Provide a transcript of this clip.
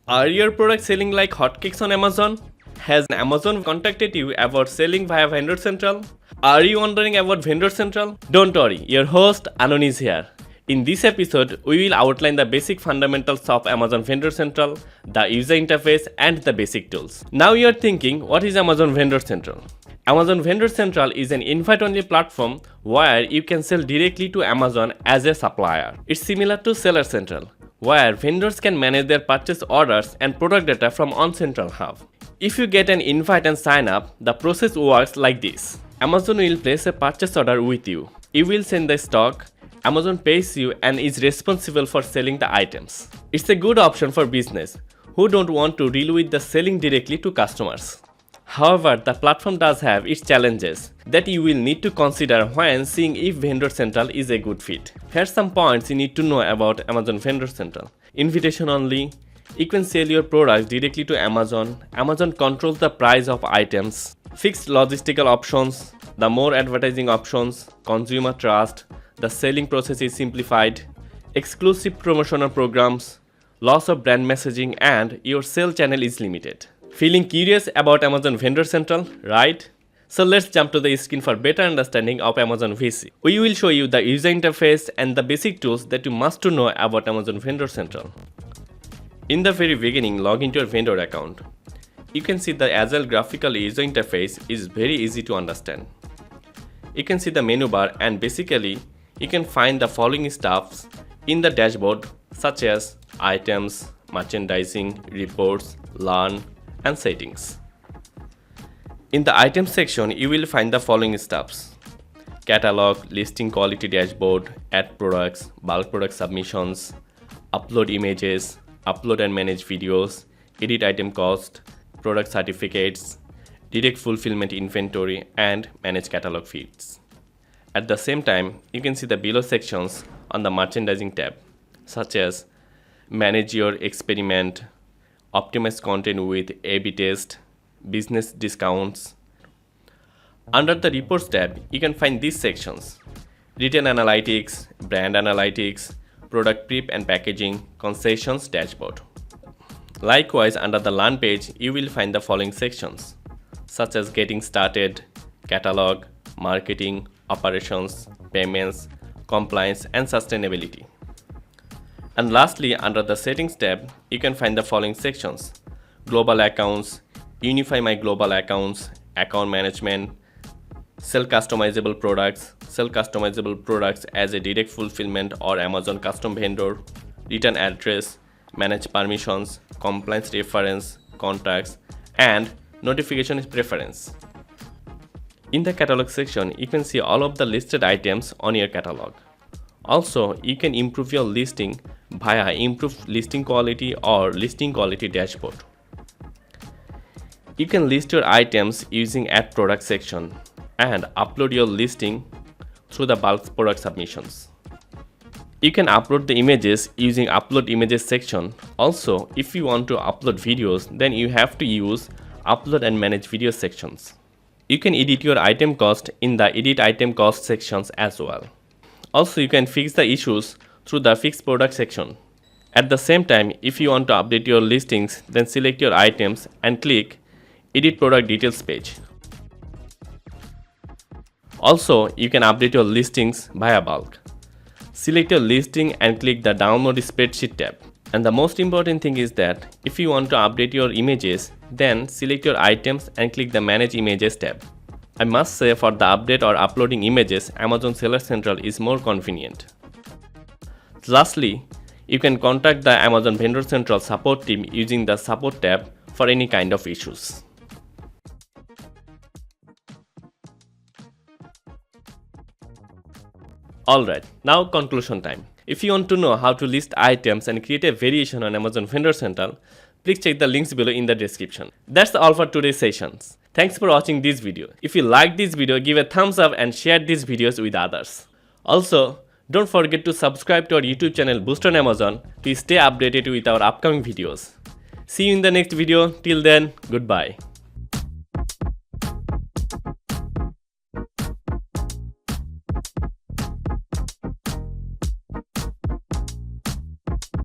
Are your products selling like hotcakes on Amazon? Has Amazon contacted you about selling via Vendor Central? Are you wondering about Vendor Central? Don't worry, your host Anon is here. In this episode, we will outline the basic fundamentals of Amazon Vendor Central, the user interface, and the basic tools. Now you are thinking, what is Amazon Vendor Central? Amazon Vendor Central is an invite-only platform where you can sell directly to Amazon as a supplier. It's similar to Seller Central, where vendors can manage their purchase orders and product data from one central hub. If you get an invite and sign up, the process works like this. Amazon will place a purchase order with you. You will send the stock, Amazon pays you and is responsible for selling the items. It's a good option for business who don't want to deal with the selling directly to customers. However, the platform does have its challenges that you will need to consider when seeing if Vendor Central is a good fit. Here's some points you need to know about Amazon Vendor Central. Invitation only. You can sell your products directly to Amazon. Amazon controls the price of items. Fixed logistical options. The more advertising options. Consumer trust. The selling process is simplified. Exclusive promotional programs. Loss of brand messaging, and your sale channel is limited. Feeling curious about Amazon Vendor Central, right? So let's jump to the screen for better understanding of Amazon VC. We will show you the user interface and the basic tools that you must to know about Amazon Vendor Central. In the very beginning, log into your vendor account. You can see the Agile Graphical User Interface is very easy to understand. You can see the menu bar, and basically you can find the following stuffs in the dashboard, such as items, merchandising, reports, learn, and settings. In the items section, you will find the following stuffs: catalog, listing quality dashboard, add products, bulk product submissions, upload images, upload and manage videos, edit item cost, product certificates, direct fulfillment inventory, and manage catalog feeds. At the same time, you can see the below sections on the merchandising tab, such as manage your experiment, optimize content with A/B test, business discounts. Under the reports tab, you can find these sections: retail analytics, brand analytics, product prep and packaging, concessions dashboard. Likewise, under the learn page, you will find the following sections, such as getting started, catalog, marketing, operations, payments, compliance, and sustainability. And lastly, under the settings tab, you can find the following sections: global accounts, unify my global accounts, account management, sell customizable products as a direct fulfillment or Amazon custom vendor, return address, manage permissions, compliance reference, contacts, and notification preference. In the catalog section, you can see all of the listed items on your catalog. Also, you can improve your listing via improved listing quality or listing quality dashboard. You can list your items using add product section and upload your listing through the bulk product submissions. You can upload the images using upload images section. Also, if you want to upload videos, then you have to use upload and manage video sections. You can edit your item cost in the edit item cost sections as well. Also, you can fix the issues through the fix product section. At the same time, if you want to update your listings, then select your items and click edit product details page. Also, you can update your listings via bulk. Select your listing and click the download spreadsheet tab. And the most important thing is that if you want to update your images, then select your items and click the manage images tab. I must say, for the update or uploading images, Amazon Seller Central is more convenient. Lastly, you can contact the Amazon Vendor Central support team using the support tab for any kind of issues. Alright, now conclusion time. If you want to know how to list items and create a variation on Amazon Vendor Central, please check the links below in the description. That's all for today's sessions. Thanks for watching this video. If you like this video, give a thumbs up and share these videos with others. Also, don't forget to subscribe to our YouTube channel Boost on Amazon to stay updated with our upcoming videos. See you in the next video. Till then, goodbye.